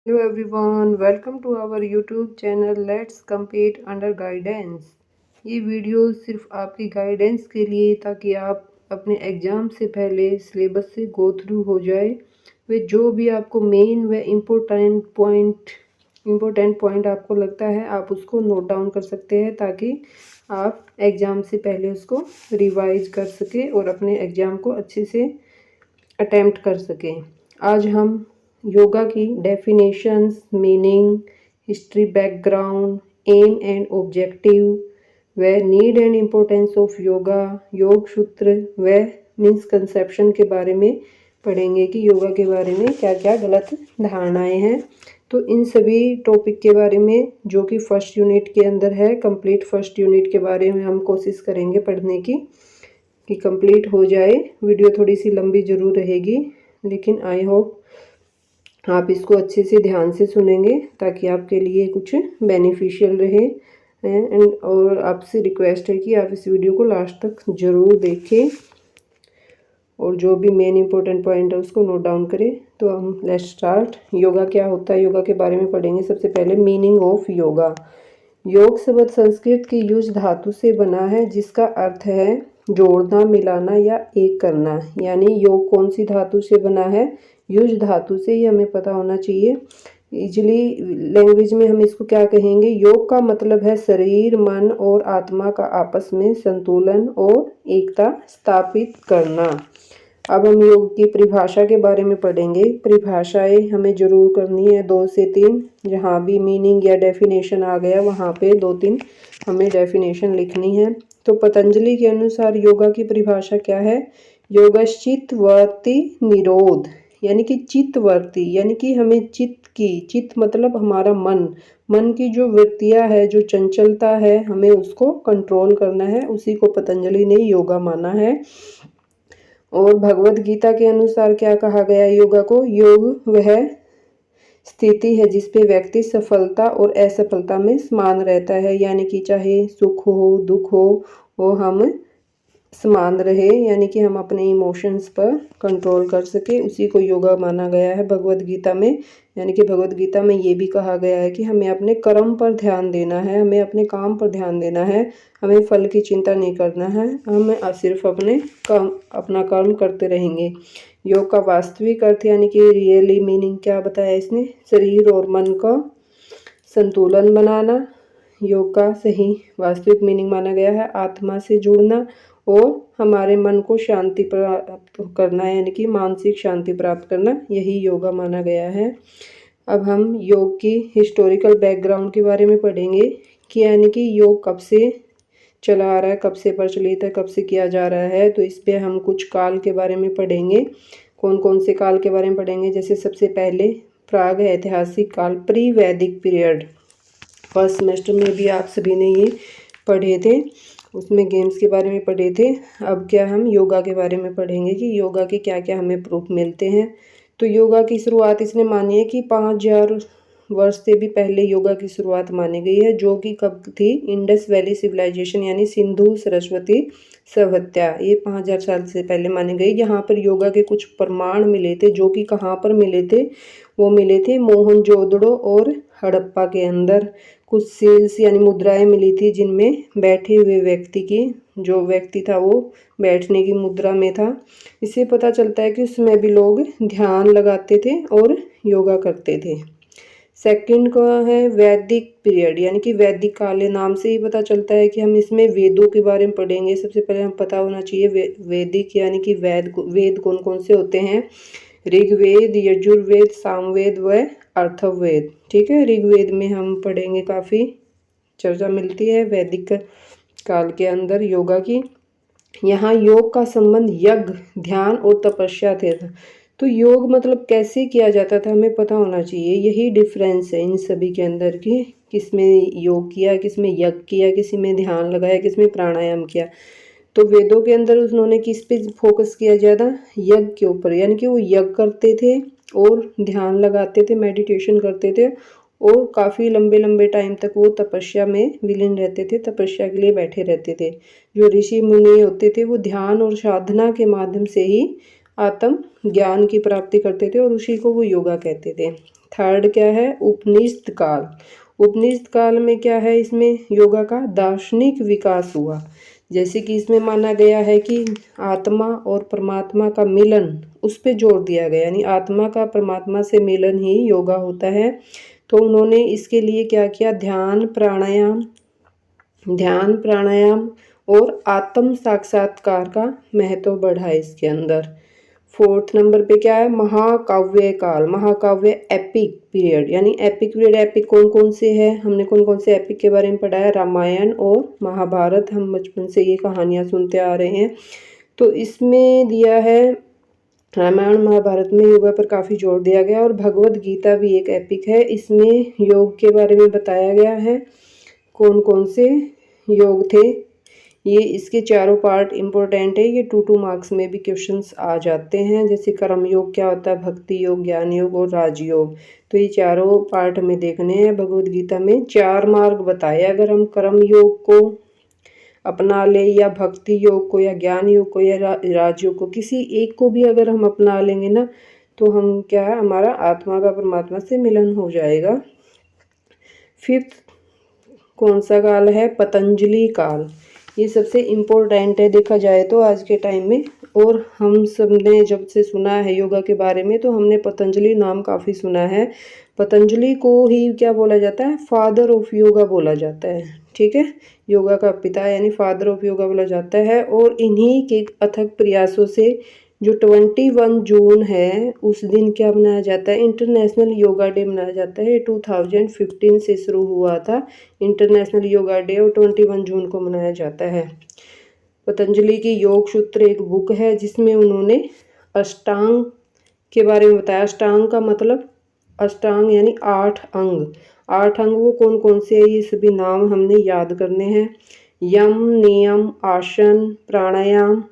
Hello everyone, welcome to our YouTube channel Let's Compete Under Guidance। ये video सिर्फ आपकी guidance के लिए ताकि आप अपने एग्ज़ाम से पहले सिलेबस से गो थ्रू हो जाए। वे जो भी आपको मेन व इम्पोर्टेंट पॉइंट आपको लगता है आप उसको नोट डाउन कर सकते हैं ताकि आप एग्ज़ाम से पहले उसको रिवाइज कर सकें और अपने एग्ज़ाम को अच्छे से अटेम्प्ट कर सकें। आज हम योगा की definitions, meaning, history, background, aim and objective व need and importance of yoga, Yoga Sutra व मिसकंसेप्शन के बारे में पढ़ेंगे कि योगा के बारे में क्या क्या गलत धारणाएं हैं। तो इन सभी टॉपिक के बारे में जो कि फर्स्ट यूनिट के अंदर है, कंप्लीट फर्स्ट यूनिट के बारे में हम कोशिश करेंगे पढ़ने की कि कंप्लीट हो जाए। वीडियो थोड़ी सी लंबी ज़रूर रहेगी लेकिन आई होप आप इसको अच्छे से ध्यान से सुनेंगे ताकि आपके लिए कुछ बेनिफिशियल रहे। एंड और आपसे रिक्वेस्ट है कि आप इस वीडियो को लास्ट तक ज़रूर देखें और जो भी मेन इंपॉर्टेंट पॉइंट है उसको नोट डाउन करें। तो हम लेट्स स्टार्ट। योगा क्या होता है, योगा के बारे में पढ़ेंगे। सबसे पहले मीनिंग ऑफ योगा। योग शब्द संस्कृत की युज धातु से बना है जिसका अर्थ है जोड़ना, मिलाना या एक करना। यानी योग कौन सी धातु से बना है? युज धातु से। ये हमें पता होना चाहिए। इजली लैंग्वेज में हम इसको क्या कहेंगे? योग का मतलब है शरीर, मन और आत्मा का आपस में संतुलन और एकता स्थापित करना। अब हम योग की परिभाषा के बारे में पढ़ेंगे। परिभाषाएं हमें जरूर करनी है 2 से 3। जहाँ भी मीनिंग या डेफिनेशन आ गया वहाँ पे 2-3 हमें डेफिनेशन लिखनी है। तो पतंजलि के अनुसार योगा की परिभाषा क्या है? योगश्चित्तवृत्ति निरोध, यानी कि चित्तवृत्ति, यानी कि हमें चित्त मतलब हमारा मन की जो वृत्तियाँ है, जो चंचलता है, हमें उसको कंट्रोल करना है। उसी को पतंजलि ने योगा माना है। और भगवत गीता के अनुसार क्या कहा गया है योगा को? योग वह स्थिति है जिसपे व्यक्ति सफलता और असफलता में समान रहता है। यानी कि चाहे सुख हो दुख हो वो हम समान रहे, यानी कि हम अपने इमोशंस पर कंट्रोल कर सके, उसी को योगा माना गया है भगवत गीता में। यानी कि भगवत गीता में ये भी कहा गया है कि हमें अपने कर्म पर ध्यान देना है, हमें अपने काम पर ध्यान देना है, हमें फल की चिंता नहीं करना है, हम सिर्फ अपना कर्म करते रहेंगे। योग का वास्तविक अर्थ यानी कि रियली मीनिंग क्या बताया इसने? शरीर और मन का संतुलन बनाना। योग का सही वास्तविक मीनिंग माना गया है आत्मा से जुड़ना और हमारे मन को शांति प्राप्त करना, यानी कि मानसिक शांति प्राप्त करना, यही योगा माना गया है। अब हम योग की हिस्टोरिकल बैकग्राउंड के बारे में पढ़ेंगे कि यानी कि योग कब से चला आ रहा है, कब से प्रचलित है, कब से किया जा रहा है। तो इस पे हम कुछ काल के बारे में पढ़ेंगे। कौन कौन से काल के बारे में पढ़ेंगे? जैसे सबसे पहले प्राग ऐतिहासिक काल, प्री वैदिक पीरियड। फर्स्ट सेमेस्टर में भी आप सभी ने ये पढ़े थे, उसमें गेम्स के बारे में पढ़े थे। अब क्या हम योगा के बारे में पढ़ेंगे कि योगा के क्या क्या हमें प्रूफ मिलते हैं। तो योगा की शुरुआत इसने मानी है कि 5000 वर्ष से भी पहले योगा की शुरुआत मानी गई है, जो कि कब थी? इंडस वैली सिविलाइजेशन यानी सिंधु सरस्वती सभ्यता, ये 5000 साल से पहले मानी गई। यहाँ पर योगा के कुछ प्रमाण मिले थे, जो कि कहाँ पर मिले थे? वो मिले थे मोहनजोदड़ो और हड़प्पा के अंदर। कुछ सील्स यानी मुद्राएं मिली थी जिनमें बैठे हुए व्यक्ति की, जो व्यक्ति था वो बैठने की मुद्रा में था। इससे पता चलता है कि उस समय भी लोग ध्यान लगाते थे और योगा करते थे। सेकंड का है वैदिक पीरियड, यानी कि वैदिक काल। नाम से ही पता चलता है कि हम इसमें वेदों के बारे में पढ़ेंगे। सबसे पहले हम पता होना चाहिए वैदिक यानी कि वेद कौन कौन से होते हैं? ऋग्वेद, यजुर्वेद, सामवेद व अथर्ववेद। ठीक है, ऋग्वेद में हम पढ़ेंगे, काफ़ी चर्चा मिलती है वैदिक काल के अंदर योगा की। यहाँ योग का संबंध यज्ञ, ध्यान और तपस्या थे। तो योग मतलब कैसे किया जाता था हमें पता होना चाहिए। यही डिफरेंस है इन सभी के अंदर कि किसमें योग किया, किसमें यज्ञ किया, किसी में ध्यान लगाया, किसमें प्राणायाम किया। तो वेदों के अंदर उन्होंने किस पे फोकस किया ज़्यादा? यज्ञ के ऊपर, यानी कि वो यज्ञ करते थे और ध्यान लगाते थे, मेडिटेशन करते थे और काफ़ी लंबे लंबे टाइम तक वो तपस्या में विलीन रहते थे, तपस्या के लिए बैठे रहते थे। जो ऋषि मुनि होते थे वो ध्यान और साधना के माध्यम से ही आत्म ज्ञान की प्राप्ति करते थे और उसी को वो योगा कहते थे। थर्ड क्या है, उपनिषद काल। उपनिषद काल में क्या है, इसमें योगा का दार्शनिक विकास हुआ। जैसे कि इसमें माना गया है कि आत्मा और परमात्मा का मिलन, उस पर जोर दिया गया, यानी आत्मा का परमात्मा से मिलन ही योगा होता है। तो उन्होंने इसके लिए क्या किया, ध्यान प्राणायाम और आत्म साक्षात्कार का महत्व बढ़ा इसके अंदर। फोर्थ नंबर पे क्या है, महाकाव्य काल। महाकाव्य एपिक पीरियड, यानी एपिक पीरियड, एपिक कौन कौन से है, हमने कौन कौन से एपिक के बारे में पढ़ा है, रामायण और महाभारत। हम बचपन से ये कहानियाँ सुनते आ रहे हैं। तो इसमें दिया है, रामायण महाभारत में योगा पर काफ़ी जोर दिया गया। और भगवत गीता भी एक एपिक है, इसमें योग के बारे में बताया गया है, कौन कौन से योग थे। ये इसके चारों पार्ट इम्पोर्टेंट है, ये 2 मार्क्स में भी क्वेश्चंस आ जाते हैं। जैसे कर्म योग क्या होता है, भक्ति योग, ज्ञान योग और राजयोग। तो ये चारों पार्ट में देखने हैं। भगवद गीता में 4 मार्ग बताए। अगर हम कर्म योग को अपना ले, या भक्ति योग को, या ज्ञान योग को, या राजयोग को, किसी एक को भी अगर हम अपना लेंगे ना, तो हम क्या है, हमारा आत्मा का परमात्मा से मिलन हो जाएगा। फिफ्थ कौन सा काल है, पतंजलि काल। ये सबसे इम्पोर्टेंट है देखा जाए तो आज के टाइम में। और हम सब ने जब से सुना है योगा के बारे में, तो हमने पतंजलि नाम काफ़ी सुना है। पतंजलि को ही क्या बोला जाता है, फादर ऑफ योगा बोला जाता है। ठीक है, योगा का पिता यानी फादर ऑफ योगा बोला जाता है। और इन्हीं के अथक प्रयासों से जो 21 जून है, उस दिन क्या मनाया जाता है, इंटरनेशनल योगा डे मनाया जाता है। 2015 से शुरू हुआ था इंटरनेशनल योगा डे, और 21 जून को मनाया जाता है। पतंजलि की योग सूत्र एक बुक है, जिसमें उन्होंने अष्टांग के बारे में बताया। अष्टांग का मतलब, अष्टांग यानी 8 अंग। 8 अंग वो कौन कौन से है, ये सभी नाम हमने याद करने हैं। यम, नियम, आसन, प्राणायाम,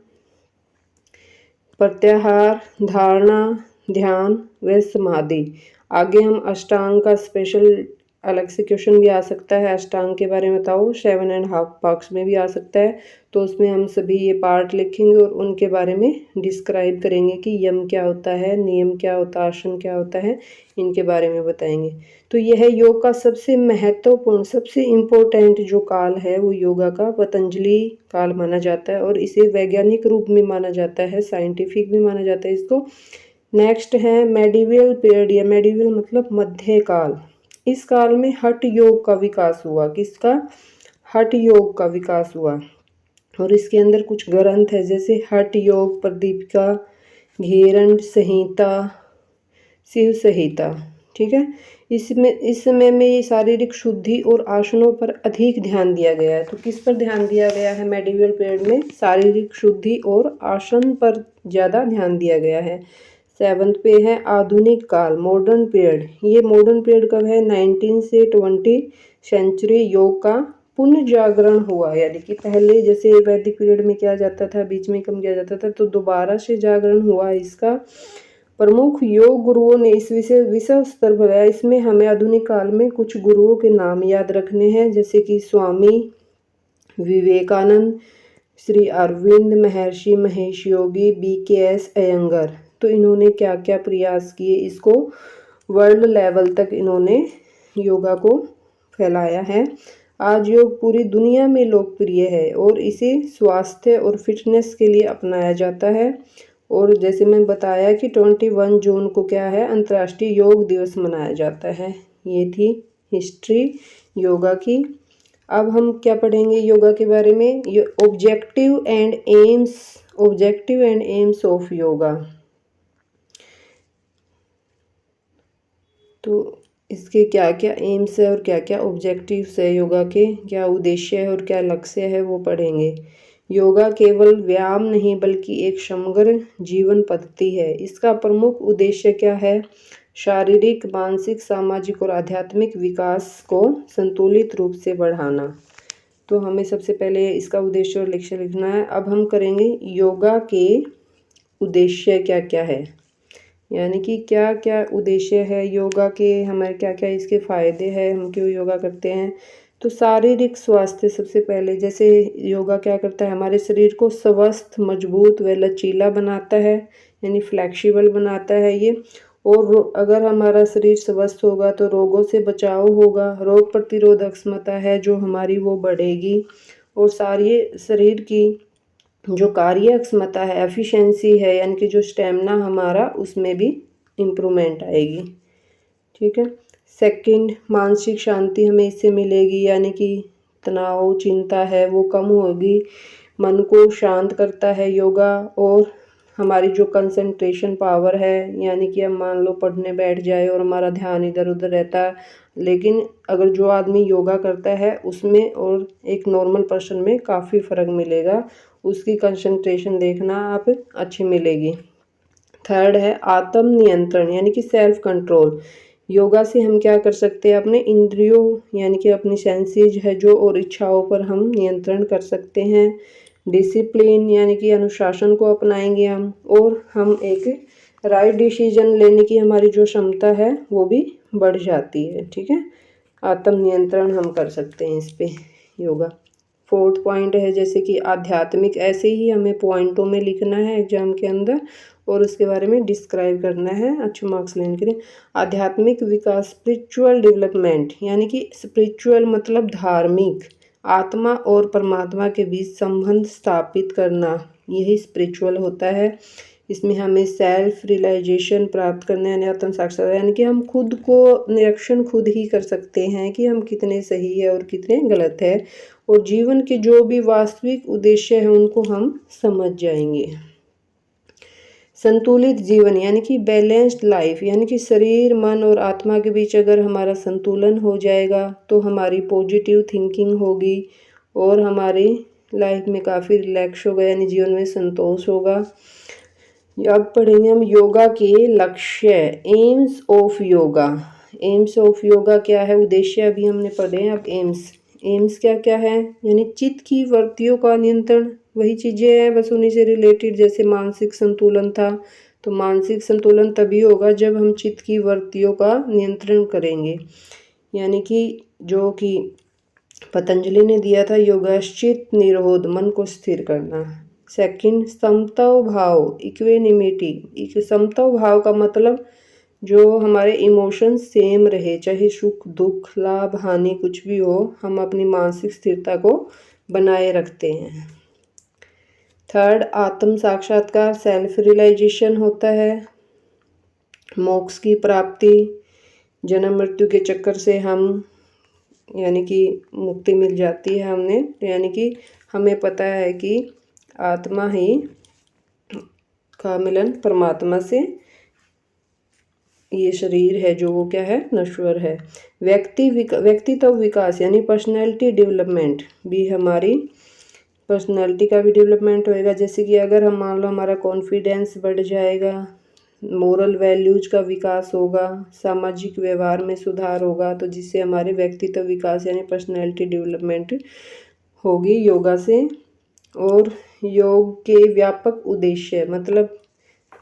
प्रत्याहार, धारणा, ध्यान व समाधि। आगे हम अष्टांग का स्पेशल अलग से क्वेश्चन भी आ सकता है, अष्टांग के बारे में बताओ, 7.5 मार्क्स में भी आ सकता है। तो उसमें हम सभी ये पार्ट लिखेंगे और उनके बारे में डिस्क्राइब करेंगे कि यम क्या होता है, नियम क्या होता है, आसन क्या होता है, इनके बारे में बताएंगे। तो यह योग का सबसे महत्वपूर्ण, सबसे इम्पोर्टेंट जो काल है, वो योगा का पतंजलि काल माना जाता है। और इसे वैज्ञानिक रूप में माना जाता है, साइंटिफिक भी माना जाता है इसको। नेक्स्ट है मेडिवल पीरियड, या मेडिवल मतलब मध्यकाल। इस काल में हठ योग का विकास हुआ। किसका, हठ योग का विकास हुआ। और इसके अंदर कुछ ग्रंथ है, जैसे हठ योग, प्रदीपिका, घेरण संहिता, शिव संहिता। ठीक है, इस समय में ये शारीरिक शुद्धि और आसनों पर अधिक ध्यान दिया गया है। तो किस पर ध्यान दिया गया है मेडिवल पीरियड में, शारीरिक शुद्धि और आसन पर ज़्यादा ध्यान दिया गया है। 7th पे है आधुनिक काल, मॉडर्न पीरियड। ये मॉडर्न पीरियड कब है, 19 से 20 सेंचुरी योग का पुनः जागरण हुआ। यानी कि पहले जैसे वैदिक पीरियड में किया जाता था, बीच में कम किया जाता था, तो दोबारा से जागरण हुआ इसका। प्रमुख योग गुरुओं ने इस विषय स्तर पर है। इसमें हमें आधुनिक काल में कुछ गुरुओं के नाम याद रखने हैं, जैसे कि स्वामी विवेकानंद, श्री अरविंद, महर्षि महेश योगी, BKS अयंगर। तो इन्होंने क्या क्या प्रयास किए, इसको वर्ल्ड लेवल तक इन्होंने योगा को फैलाया है। आज योग पूरी दुनिया में लोकप्रिय है और इसे स्वास्थ्य और फिटनेस के लिए अपनाया जाता है। और जैसे मैं बताया कि 21 जून को क्या है, अंतर्राष्ट्रीय योग दिवस मनाया जाता है। ये थी हिस्ट्री योगा की। अब हम क्या पढ़ेंगे योगा के बारे में, ये objective and AIIMS of yoga. तो इसके क्या क्या एम्स है और क्या क्या ऑब्जेक्टिव्स है, योगा के क्या उद्देश्य है और क्या लक्ष्य है, वो पढ़ेंगे। योगा केवल व्यायाम नहीं बल्कि एक समग्र जीवन पद्धति है। इसका प्रमुख उद्देश्य क्या है, शारीरिक, मानसिक, सामाजिक और आध्यात्मिक विकास को संतुलित रूप से बढ़ाना। तो हमें सबसे पहले इसका उद्देश्य और लक्ष्य लिखना है। अब हम करेंगे योगा के उद्देश्य क्या क्या है, यानी कि क्या क्या उद्देश्य है योगा के, हमारे क्या क्या इसके फ़ायदे हैं, हम क्यों योगा करते हैं। तो शारीरिक स्वास्थ्य सबसे पहले, जैसे योगा क्या करता है, हमारे शरीर को स्वस्थ, मजबूत व लचीला बनाता है, यानी फ्लेक्सिबल बनाता है ये। और अगर हमारा शरीर स्वस्थ होगा तो रोगों से बचाव होगा, रोग प्रतिरोधक क्षमता है जो हमारी वो बढ़ेगी, और सारी शरीर की जो कार्य क्षमता है, एफिशिएंसी है, यानी कि जो स्टेमिना हमारा, उसमें भी इम्प्रूवमेंट आएगी। ठीक है। सेकंड, मानसिक शांति हमें इससे मिलेगी, यानी कि तनाव चिंता है वो कम होगी, मन को शांत करता है योगा। और हमारी जो कंसंट्रेशन पावर है, यानी कि हम मान लो पढ़ने बैठ जाए और हमारा ध्यान इधर उधर रहता है, लेकिन अगर जो आदमी योगा करता है उसमें और एक नॉर्मल पर्सन में काफ़ी फ़र्क मिलेगा, उसकी कंसंट्रेशन देखना आप अच्छी मिलेगी। थर्ड है आत्म नियंत्रण, यानी कि सेल्फ कंट्रोल। योगा से हम क्या कर सकते हैं, अपने इंद्रियों यानी कि अपनी सेंसेज है जो और इच्छाओं पर हम नियंत्रण कर सकते हैं। डिसिप्लिन यानी कि अनुशासन को अपनाएंगे हम, और हम एक राइट डिसीजन लेने की हमारी जो क्षमता है वो भी बढ़ जाती है। ठीक है, आत्म नियंत्रण हम कर सकते हैं इस पे योगा। फोर्थ पॉइंट है जैसे कि आध्यात्मिक, ऐसे ही हमें पॉइंटों में लिखना है एग्जाम के अंदर और उसके बारे में डिस्क्राइब करना है अच्छे मार्क्स लेने के लिए। आध्यात्मिक विकास, स्पिरिचुअल डेवलपमेंट, यानी कि स्पिरिचुअल मतलब धार्मिक, आत्मा और परमात्मा के बीच संबंध स्थापित करना, यही स्पिरिचुअल होता है। इसमें हमें सेल्फ रियलाइजेशन प्राप्त करना है, यानी आत्म साक्षात्कार, यानी कि हम खुद को निरीक्षण खुद ही कर सकते हैं कि हम कितने सही है और कितने गलत है, और जीवन के जो भी वास्तविक उद्देश्य हैं उनको हम समझ जाएंगे। संतुलित जीवन यानी कि बैलेंस्ड लाइफ, यानी कि शरीर मन और आत्मा के बीच अगर हमारा संतुलन हो जाएगा तो हमारी पॉजिटिव थिंकिंग होगी और हमारी लाइफ में काफ़ी रिलैक्स होगा, यानी जीवन में संतोष होगा। अब पढ़ेंगे हम योगा के लक्ष्य, AIIMS of yoga. AIIMS of yoga क्या है, उद्देश्य अभी हमने पढ़े हैं। अब एम्स क्या क्या है, यानी चित्त की वृत्तियों का नियंत्रण, वही चीज़ें हैं बस उन्हीं से रिलेटेड। जैसे मानसिक संतुलन था, तो मानसिक संतुलन तभी होगा जब हम चित्त की वृत्तियों का नियंत्रण करेंगे, यानी कि जो कि पतंजलि ने दिया था योगाश्चित निरोध, मन को स्थिर करना। सेकंड, समत्व भाव, इक्वेनिमिटी। समत्व भाव का मतलब जो हमारे इमोशंस सेम रहे, चाहे सुख दुख लाभ हानि कुछ भी हो, हम अपनी मानसिक स्थिरता को बनाए रखते हैं। थर्ड, आत्म साक्षात्कार, सेल्फ रियलाइजेशन होता है। मोक्ष की प्राप्ति, जन्म मृत्यु के चक्कर से हम यानी कि मुक्ति मिल जाती है हमने, यानी कि हमें पता है कि आत्मा ही का मिलन परमात्मा से, ये शरीर है जो वो क्या है, नश्वर है। व्यक्तित्व विकास यानी पर्सनैलिटी डेवलपमेंट भी, हमारी पर्सनैलिटी का भी डेवलपमेंट होएगा। जैसे कि अगर हम मान लो हमारा कॉन्फिडेंस बढ़ जाएगा, मोरल वैल्यूज का विकास होगा, सामाजिक व्यवहार में सुधार होगा, तो जिससे हमारे व्यक्तित्व विकास यानी पर्सनैलिटी डेवलपमेंट होगी योगा से। और योग के व्यापक उद्देश्य मतलब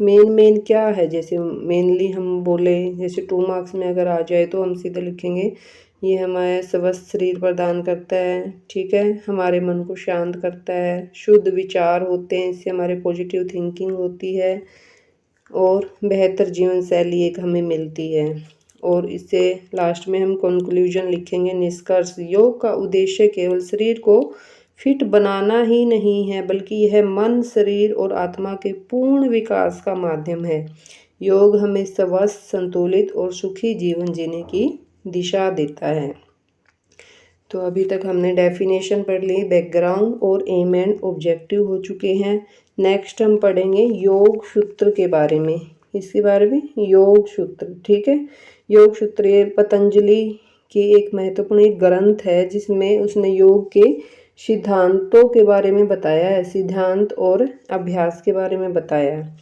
मेन क्या है, जैसे मेनली हम बोले, जैसे 2 मार्क्स में अगर आ जाए तो हम सीधे लिखेंगे ये हमारे स्वस्थ शरीर प्रदान करता है। ठीक है, हमारे मन को शांत करता है, शुद्ध विचार होते हैं, इससे हमारे पॉजिटिव थिंकिंग होती है, और बेहतर जीवन शैली एक हमें मिलती है। और इससे लास्ट में हम कंक्लूजन लिखेंगे, निष्कर्ष, योग का उद्देश्य केवल शरीर को फिट बनाना ही नहीं है, बल्कि यह मन शरीर और आत्मा के पूर्ण विकास का माध्यम है। योग हमें स्वस्थ संतुलित और सुखी जीवन जीने की दिशा देता है। तो अभी तक हमने डेफिनेशन पढ़ ली, बैकग्राउंड और एम एंड ऑब्जेक्टिव हो चुके हैं। नेक्स्ट हम पढ़ेंगे योग सूत्र के बारे में, इसके बारे में योग सूत्र। ठीक है, योग सूत्र ये पतंजलि की एक महत्वपूर्ण एक ग्रंथ है जिसमें उसने योग के सिद्धांतों के बारे में बताया है, सिद्धांत और अभ्यास के बारे में बताया है।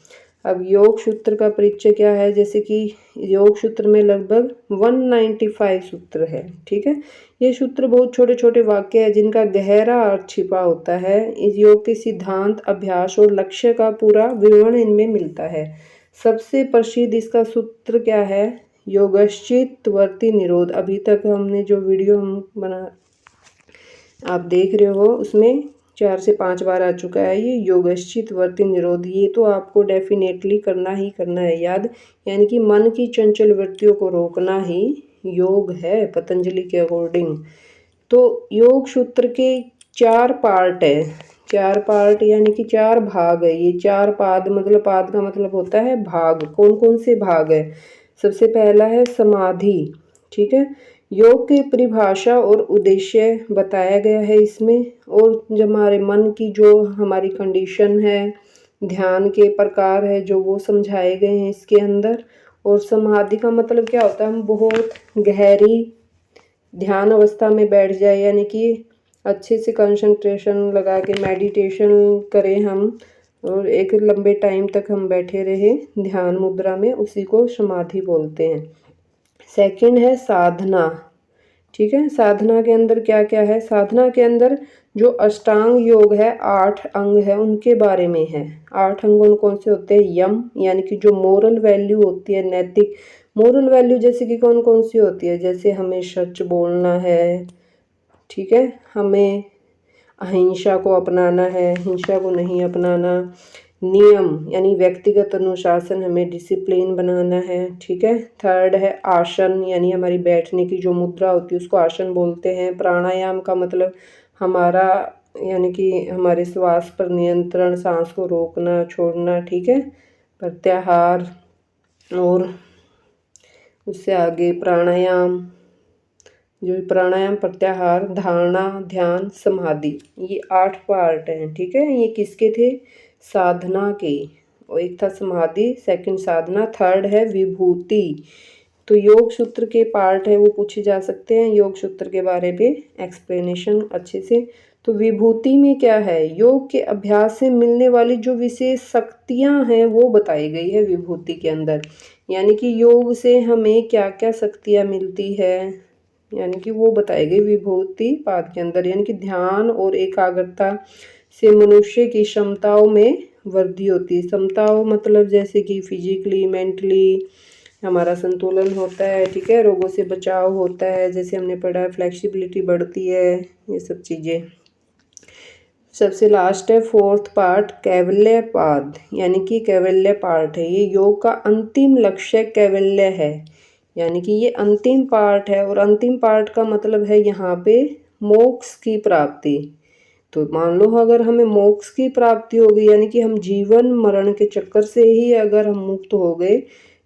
अब योग सूत्र का परिचय क्या है, जैसे कि योग सूत्र में लगभग 195 सूत्र है। ठीक है, ये सूत्र बहुत छोटे छोटे वाक्य है जिनका गहरा अर्थ छिपा होता है। इस योग के सिद्धांत अभ्यास और लक्ष्य का पूरा विवरण इनमें मिलता है। सबसे प्रसिद्ध इसका सूत्र क्या है, योगश्चित वृत्ति निरोध। अभी तक हमने जो वीडियो हम बना आप देख रहे हो उसमें 4 से 5 बार आ चुका है ये। योगश्चित वृत्ति निरोध, ये तो आपको डेफिनेटली करना ही करना है याद, यानी कि मन की चंचल वृत्तियों को रोकना ही योग है पतंजलि के अकॉर्डिंग। तो योग सूत्र के 4 पार्ट है, 4 पार्ट यानी कि 4 भाग है ये। 4 पाद, मतलब पाद का मतलब होता है भाग। कौन कौन से भाग है? सबसे पहला है समाधि, ठीक है। योग की परिभाषा और उद्देश्य बताया गया है इसमें, और जब हमारे मन की जो हमारी कंडीशन है, ध्यान के प्रकार है जो वो समझाए गए हैं इसके अंदर। और समाधि का मतलब क्या होता है? हम बहुत गहरी ध्यान अवस्था में बैठ जाए, यानी कि अच्छे से कंसंट्रेशन लगा के मेडिटेशन करें हम, और एक लंबे टाइम तक हम बैठे रहे ध्यान मुद्रा में, उसी को समाधि बोलते हैं। सेकंड है साधना, ठीक है। साधना के अंदर क्या क्या है? साधना के अंदर जो अष्टांग योग है, 8 अंग है, उनके बारे में है। 8 अंग कौन कौन से होते हैं? यम, यानी कि जो मोरल वैल्यू होती है, नैतिक मोरल वैल्यू, जैसे कि कौन कौन सी होती है? जैसे हमें सच बोलना है, ठीक है, हमें अहिंसा को अपनाना है, हिंसा को नहीं अपनाना। नियम यानी व्यक्तिगत अनुशासन, हमें डिसिप्लिन बनाना है, ठीक है। थर्ड है आसन, यानी हमारी बैठने की जो मुद्रा होती है उसको आसन बोलते हैं। प्राणायाम का मतलब हमारा, यानी कि हमारे श्वास पर नियंत्रण, सांस को रोकना छोड़ना, ठीक है। प्रत्याहार, और उससे आगे प्राणायाम, जो प्राणायाम, प्रत्याहार, धारणा, ध्यान, समाधि, ये 8 पार्ट हैं, ठीक है। ये किसके थे? साधना के। और एक था समाधि, सेकंड साधना, थर्ड है विभूति। तो योग सूत्र के पार्ट है वो पूछे जा सकते हैं योग सूत्र के बारे में एक्सप्लेनेशन अच्छे से। तो विभूति में क्या है? योग के अभ्यास से मिलने वाली जो विशेष शक्तियां हैं वो बताई गई है विभूति के अंदर, यानी कि योग से हमें क्या क्या शक्तियां मिलती है, यानी कि वो बताई गई विभूति पाद के अंदर। यानी कि ध्यान और एकाग्रता से मनुष्य की क्षमताओं में वृद्धि होती है। क्षमताओं मतलब जैसे कि फिजिकली, मेंटली हमारा संतुलन होता है, ठीक है। रोगों से बचाव होता है, जैसे हमने पढ़ा है, फ्लेक्सिबिलिटी बढ़ती है, ये सब चीज़ें। सबसे लास्ट है 4th पार्ट, कैवल्य पाद, यानी कि कैवल्य पार्ट है ये। योग का अंतिम लक्ष्य कैवल्य है, यानी कि ये अंतिम पार्ट है। और अंतिम पार्ट का मतलब है यहाँ पे मोक्ष की प्राप्ति। तो मान लो अगर हमें मोक्ष की प्राप्ति हो गई, यानी कि हम जीवन मरण के चक्कर से ही अगर हम मुक्त हो गए,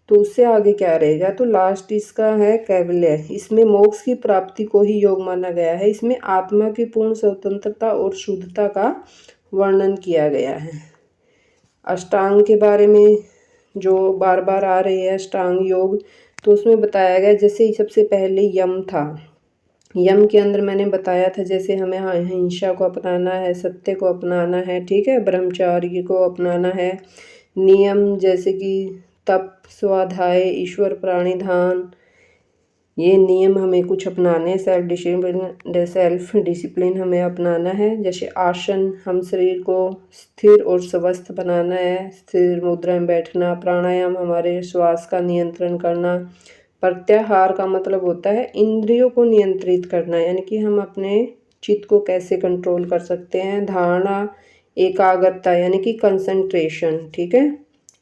तो उससे आगे क्या रहेगा? तो लास्ट इसका है कैवल्य। इसमें मोक्ष की प्राप्ति को ही योग माना गया है। इसमें आत्मा की पूर्ण स्वतंत्रता और शुद्धता का वर्णन किया गया है। अष्टांग के बारे में जो बार बार आ रहे हैं अष्टांग योग, तो उसमें बताया गया, जैसे सबसे पहले यम था। यम के अंदर मैंने बताया था जैसे हमें अहिंसा को अपनाना है, सत्य को अपनाना है, ठीक है, ब्रह्मचर्य को अपनाना है। नियम जैसे कि तप, स्वाध्याय, ईश्वर प्राणिधान, ये नियम हमें कुछ अपनाने, सेल्फ डिसिप्लिन हमें अपनाना है। जैसे आसन, हम शरीर को स्थिर और स्वस्थ बनाना है, स्थिर मुद्रा में बैठना। प्राणायाम हमारे श्वास का नियंत्रण करना। प्रत्याहार का मतलब होता है इंद्रियों को नियंत्रित करना, यानी कि हम अपने चित्त को कैसे कंट्रोल कर सकते हैं। धारणा, एकाग्रता, यानी कि कंसंट्रेशन, ठीक है,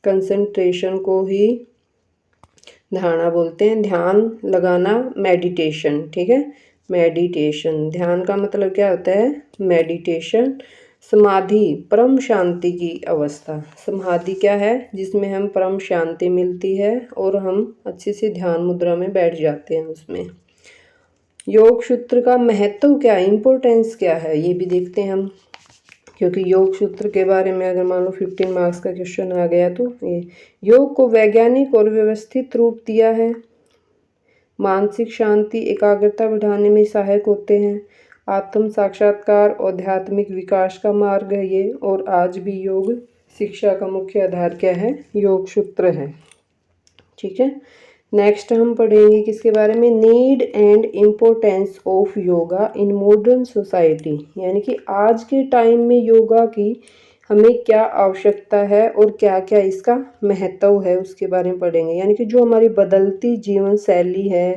कंसंट्रेशन को ही धारणा बोलते हैं। ध्यान लगाना, मेडिटेशन, ठीक है, मेडिटेशन, ध्यान का मतलब क्या होता है? मेडिटेशन। समाधि, परम शांति की अवस्था। समाधि क्या है? जिसमें हम परम शांति मिलती है और हम अच्छे से ध्यान मुद्रा में बैठ जाते हैं उसमें। योग सूत्र का महत्व क्या है, इम्पोर्टेंस क्या है, ये भी देखते हैं हम, क्योंकि योग सूत्र के बारे में अगर मान लो 15 मार्क्स का क्वेश्चन आ गया तो ये योग को वैज्ञानिक और व्यवस्थित रूप दिया है। मानसिक शांति, एकाग्रता बढ़ाने में सहायक होते हैं। आत्म साक्षात्कार, आध्यात्मिक विकास का मार्ग है ये। और आज भी योग शिक्षा का मुख्य आधार क्या है? योग सूत्र है, ठीक है। नेक्स्ट हम पढ़ेंगे किसके बारे में? Need and importance of yoga in modern society, यानी कि आज के टाइम में योगा की हमें क्या आवश्यकता है और क्या क्या इसका महत्व है उसके बारे में पढ़ेंगे। यानी कि जो हमारी बदलती जीवन शैली है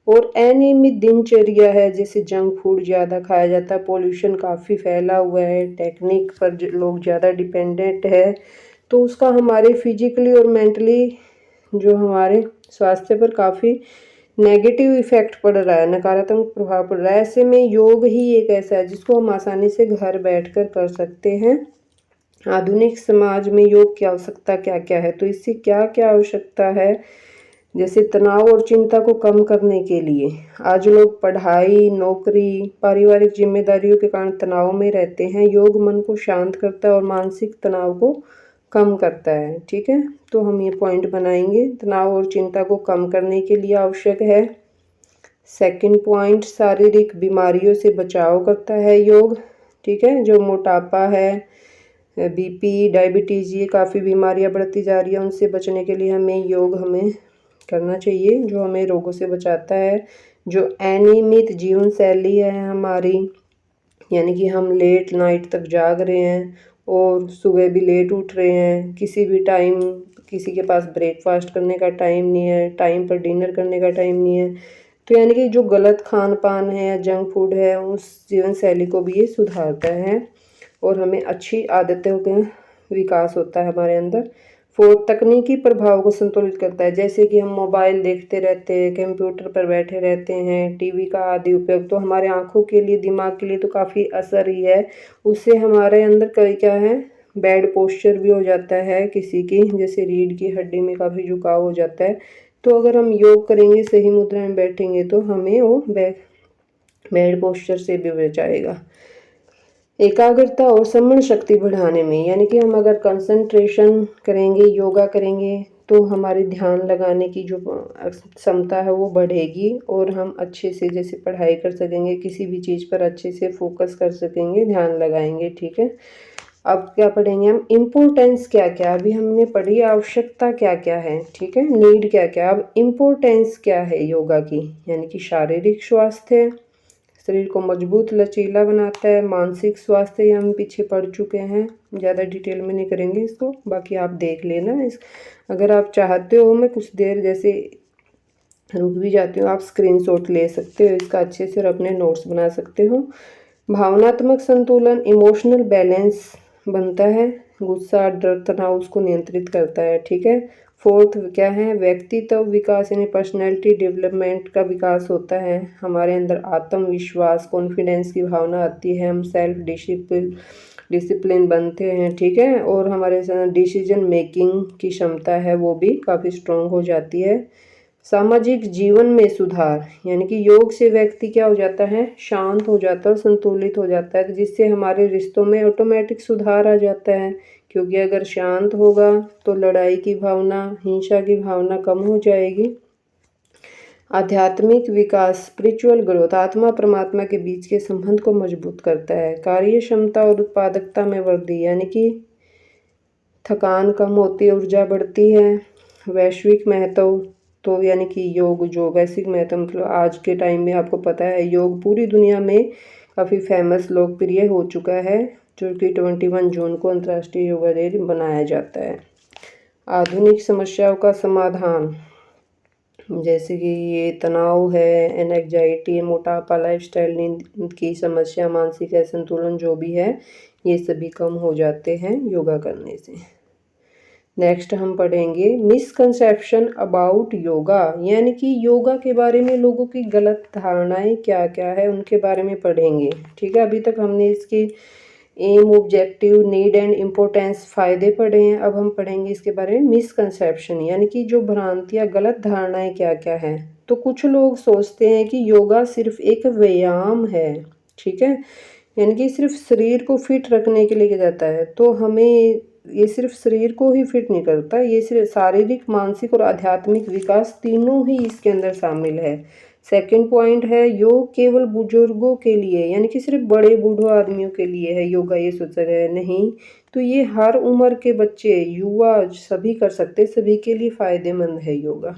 और अनियमित दिनचर्या है, जैसे जंक फूड ज़्यादा खाया जाता है, पोल्यूशन काफ़ी फैला हुआ है, टेक्निक पर लोग ज़्यादा डिपेंडेंट है, तो उसका हमारे फिजिकली और मेंटली जो हमारे स्वास्थ्य पर काफ़ी नेगेटिव इफेक्ट पड़ रहा है, नकारात्मक प्रभाव पड़ रहा है। ऐसे में योग ही एक ऐसा है जिसको हम आसानी से घर बैठकर कर सकते हैं। आधुनिक समाज में योग की आवश्यकता क्या क्या है, तो इससे क्या क्या आवश्यकता है, जैसे तनाव और चिंता को कम करने के लिए आज लोग पढ़ाई, नौकरी, पारिवारिक जिम्मेदारियों के कारण तनाव में रहते हैं। योग मन को शांत करता है और मानसिक तनाव को कम करता है। ठीक है, तो हम ये पॉइंट बनाएंगे। तनाव और चिंता को कम करने के लिए आवश्यक है। सेकंड पॉइंट, शारीरिक बीमारियों से बचाव करता है योग। ठीक है, जो मोटापा है, बीपी, डायबिटीज़, ये काफ़ी बीमारियां बढ़ती जा रही है, उनसे बचने के लिए हमें करना चाहिए, जो हमें रोगों से बचाता है। जो अनियमित जीवन शैली है हमारी, यानी कि हम लेट नाइट तक जाग रहे हैं और सुबह भी लेट उठ रहे हैं, किसी भी टाइम किसी के पास ब्रेकफास्ट करने का टाइम नहीं है, टाइम पर डिनर करने का टाइम नहीं है, तो यानी कि जो गलत खान पान है या जंक फूड है, उस जीवन शैली को भी ये सुधारता है और हमें अच्छी आदतों का विकास होता है हमारे अंदर। फोर्थ, तकनीकी प्रभाव को संतुलित करता है, जैसे कि हम मोबाइल देखते रहते हैं, कंप्यूटर पर बैठे रहते हैं, टीवी का आदि उपयोग, तो हमारे आँखों के लिए, दिमाग के लिए तो काफ़ी असर ही है। उससे हमारे अंदर कई क्या है, बैड पोस्चर भी हो जाता है किसी की, जैसे रीढ़ की हड्डी में काफ़ी झुकाव हो जाता है। तो अगर हम योग करेंगे, सही मुद्रा में बैठेंगे, तो हमें वो बैड पोस्चर से भी बचाएगा। एकाग्रता और स्मरण शक्ति बढ़ाने में, यानी कि हम अगर कंसंट्रेशन करेंगे, योगा करेंगे, तो हमारी ध्यान लगाने की जो क्षमता है वो बढ़ेगी और हम अच्छे से जैसे पढ़ाई कर सकेंगे, किसी भी चीज़ पर अच्छे से फोकस कर सकेंगे, ध्यान लगाएंगे। ठीक है, अब क्या पढ़ेंगे हम, इम्पोर्टेंस क्या क्या, अभी हमने पढ़ी आवश्यकता क्या क्या है, ठीक है, नीड क्या क्या, अब इम्पोर्टेंस क्या है योगा की, यानी कि शारीरिक स्वास्थ्य, शरीर को मजबूत लचीला बनाता है, मानसिक स्वास्थ्य, ये हम पीछे पढ़ चुके हैं, ज़्यादा डिटेल में नहीं करेंगे इसको, बाकी आप देख लेना। इस अगर आप चाहते हो, मैं कुछ देर जैसे रुक भी जाती हूँ, आप स्क्रीनशॉट ले सकते हो इसका अच्छे से और अपने नोट्स बना सकते हो। भावनात्मक संतुलन, इमोशनल बैलेंस बनता है, गुस्सा, डर, तनाव उसको नियंत्रित करता है। ठीक है, फोर्थ क्या है, व्यक्तित्व विकास, यानी पर्सनैलिटी डेवलपमेंट का विकास होता है, हमारे अंदर आत्मविश्वास, कॉन्फिडेंस की भावना आती है, हम सेल्फ डिसिप्लिन बनते हैं। ठीक है, और हमारे डिसीजन मेकिंग की क्षमता है वो भी काफ़ी स्ट्रॉन्ग हो जाती है। सामाजिक जीवन में सुधार, यानी कि योग से व्यक्ति क्या हो जाता है, शांत हो जाता है और संतुलित हो जाता है, जिससे हमारे रिश्तों में ऑटोमेटिक सुधार आ जाता है, क्योंकि अगर शांत होगा तो लड़ाई की भावना, हिंसा की भावना कम हो जाएगी। आध्यात्मिक विकास, स्पिरिचुअल ग्रोथ, आत्मा परमात्मा के बीच के संबंध को मजबूत करता है। कार्य क्षमता और उत्पादकता में वृद्धि, यानी कि थकान कम होती है, ऊर्जा बढ़ती है। वैश्विक महत्व, तो यानी कि योग जो वैश्विक महत्व, मतलब आज के टाइम में आपको पता है योग पूरी दुनिया में काफ़ी फेमस, लोकप्रिय हो चुका है, जो कि 21 जून को अंतर्राष्ट्रीय योगा डे बनाया जाता है। आधुनिक समस्याओं का समाधान, जैसे कि ये तनाव है, एनजाइटी, मोटापा, लाइफस्टाइल, नींद की समस्या, मानसिक असंतुलन जो भी है, ये सभी कम हो जाते हैं योगा करने से। नेक्स्ट हम पढ़ेंगे मिसकंसेप्शन अबाउट योगा, यानी कि योगा के बारे में लोगों की गलत धारणाएं क्या क्या है, उनके बारे में पढ़ेंगे। ठीक है, अभी तक हमने इसके aim, objective, need and importance, फ़ायदे पढ़े हैं। अब हम पढ़ेंगे इसके बारे में मिसकंसेप्शन, यानी कि जो भ्रांतियाँ, गलत धारणाएं क्या क्या है। तो कुछ लोग सोचते हैं कि योगा सिर्फ एक व्यायाम है, ठीक है, यानी कि सिर्फ शरीर को फिट रखने के लिए किया जाता है, तो हमें ये सिर्फ शरीर को ही फिट नहीं करता, ये सिर्फ शारीरिक, मानसिक और आध्यात्मिक विकास तीनों ही इसके अंदर शामिल है। सेकंड पॉइंट है, योग केवल बुजुर्गों के लिए, यानी कि सिर्फ बड़े बूढ़ों आदमियों के लिए है योगा, ये सोचा गया नहीं, तो ये हर उम्र के बच्चे, युवा सभी कर सकते, सभी के लिए फायदेमंद है योगा।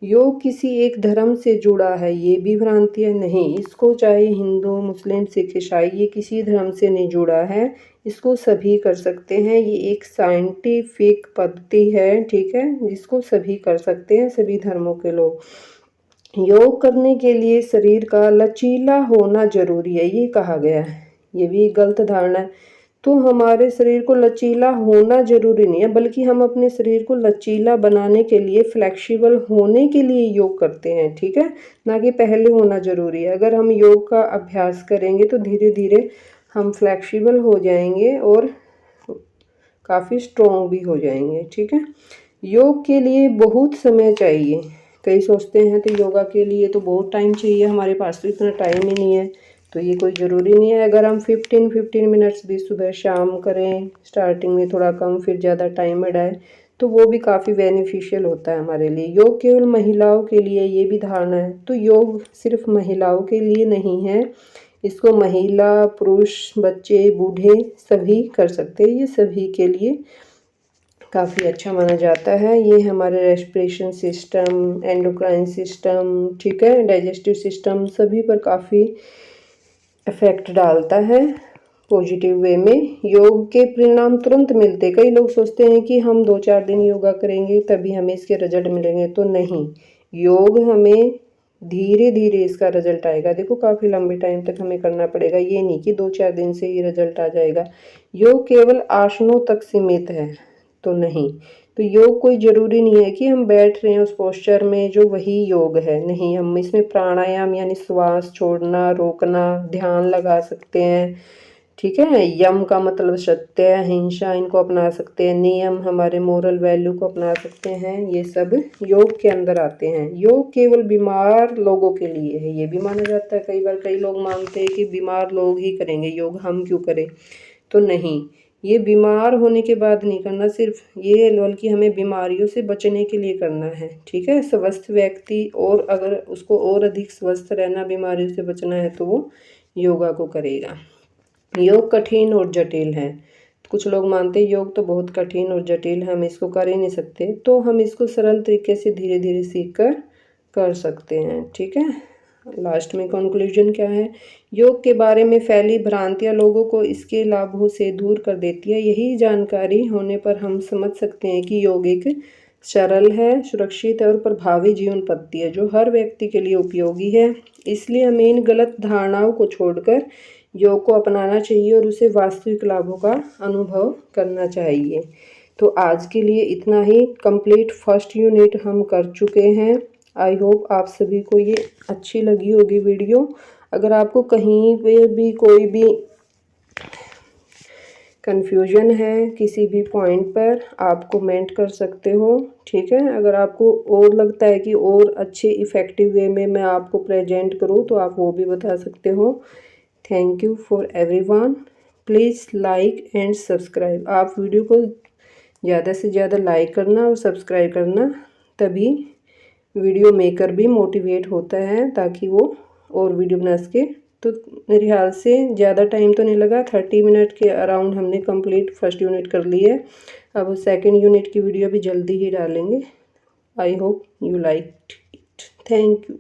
योग किसी एक धर्म से जुड़ा है, ये भी भ्रांति है, नहीं, इसको चाहे हिंदू, मुस्लिम, सिख, ईसाई, ये किसी धर्म से नहीं जुड़ा है, इसको सभी कर सकते हैं, ये एक साइंटिफिक पद्धति है। ठीक है, जिसको सभी कर सकते हैं, सभी धर्मों के लोग। योग करने के लिए शरीर का लचीला होना जरूरी है, ये कहा गया है। ये भी गलत धारणा है। तो हमारे शरीर को लचीला होना जरूरी नहीं है, बल्कि हम अपने शरीर को लचीला बनाने के लिए, फ्लेक्सिबल होने के लिए योग करते हैं, ठीक है, ना कि पहले होना जरूरी है। अगर हम योग का अभ्यास करेंगे तो धीरे धीरे हम फ्लेक्सिबल हो जाएंगे और काफ़ी स्ट्रॉन्ग भी हो जाएंगे, ठीक है। योग के लिए बहुत समय चाहिए। कई सोचते हैं तो योगा के लिए तो बहुत टाइम चाहिए, हमारे पास तो इतना टाइम ही नहीं है। तो ये कोई ज़रूरी नहीं है। अगर हम 15 मिनट्स भी सुबह शाम करें, स्टार्टिंग में थोड़ा कम फिर ज़्यादा टाइम बढ़ाएं, तो वो भी काफ़ी बेनिफिशियल होता है हमारे लिए। योग केवल महिलाओं के लिए, ये भी धारणा है। तो योग सिर्फ महिलाओं के लिए नहीं है, इसको महिला, पुरुष, बच्चे, बूढ़े सभी कर सकते हैं। ये सभी के लिए काफ़ी अच्छा माना जाता है। ये हमारे रेस्पिरेशन सिस्टम, एंडोक्राइन सिस्टम, ठीक है, डाइजेस्टिव सिस्टम, सभी पर काफ़ी इफ़ेक्ट डालता है पॉजिटिव वे में। योग के परिणाम तुरंत मिलते। कई लोग सोचते हैं कि हम 2-4 दिन योगा करेंगे तभी हमें इसके रिजल्ट मिलेंगे, तो नहीं। योग हमें धीरे धीरे इसका रिजल्ट आएगा। देखो काफ़ी लंबे टाइम तक हमें करना पड़ेगा, ये नहीं कि 2-4 दिन से ही रिजल्ट आ जाएगा। योग केवल आसनों तक सीमित है, तो नहीं। तो योग कोई ज़रूरी नहीं है कि हम बैठ रहे हैं उस पोस्चर में जो वही योग है, नहीं। हम इसमें प्राणायाम यानी श्वास छोड़ना, रोकना, ध्यान लगा सकते हैं, ठीक है। यम का मतलब सत्य, अहिंसा, इनको अपना सकते हैं। नियम हमारे मोरल वैल्यू को अपना सकते हैं। ये सब योग के अंदर आते हैं। योग केवल बीमार लोगों के लिए है, ये भी माना जाता है। कई बार कई लोग मानते हैं कि बीमार लोग ही करेंगे योग, हम क्यों करें, तो नहीं। ये बीमार होने के बाद नहीं करना सिर्फ ये, बल्कि हमें बीमारियों से बचने के लिए करना है, ठीक है। स्वस्थ व्यक्ति, और अगर उसको और अधिक स्वस्थ रहना, बीमारियों से बचना है, तो वो योगा को करेगा। योग कठिन और जटिल है। कुछ लोग मानते हैं योग तो बहुत कठिन और जटिल है, हम इसको कर ही नहीं सकते। तो हम इसको सरल तरीके से धीरे धीरे सीख कर सकते हैं, ठीक है। लास्ट में कंक्लूजन क्या है? योग के बारे में फैली भ्रांतियां लोगों को इसके लाभों से दूर कर देती है। यही जानकारी होने पर हम समझ सकते हैं कि योग एक सरल है, सुरक्षित है और प्रभावी जीवन पद्धति है जो हर व्यक्ति के लिए उपयोगी है। इसलिए हमें इन गलत धारणाओं को छोड़कर योग को अपनाना चाहिए और उसे वास्तविक लाभों का अनुभव करना चाहिए। तो आज के लिए इतना ही। कंप्लीट फर्स्ट यूनिट हम कर चुके हैं। आई होप आप सभी को ये अच्छी लगी होगी वीडियो। अगर आपको कहीं पे भी कोई भी कन्फ्यूजन है किसी भी पॉइंट पर, आप कमेंट कर सकते हो, ठीक है। अगर आपको और लगता है कि और अच्छे इफ़ेक्टिव वे में मैं आपको प्रेजेंट करूं, तो आप वो भी बता सकते हो। Thank you for everyone. Please like and subscribe. आप वीडियो को ज़्यादा से ज़्यादा लाइक करना और सब्सक्राइब करना, तभी वीडियो मेकर भी मोटिवेट होता है ताकि वो और वीडियो बना सके। तो मेरे ख्याल से ज़्यादा टाइम तो नहीं लगा, 30 मिनट के अराउंड हमने कंप्लीट फर्स्ट यूनिट कर ली है। अब सेकंड यूनिट की वीडियो भी जल्दी ही डालेंगे। I hope you like it. Thank you.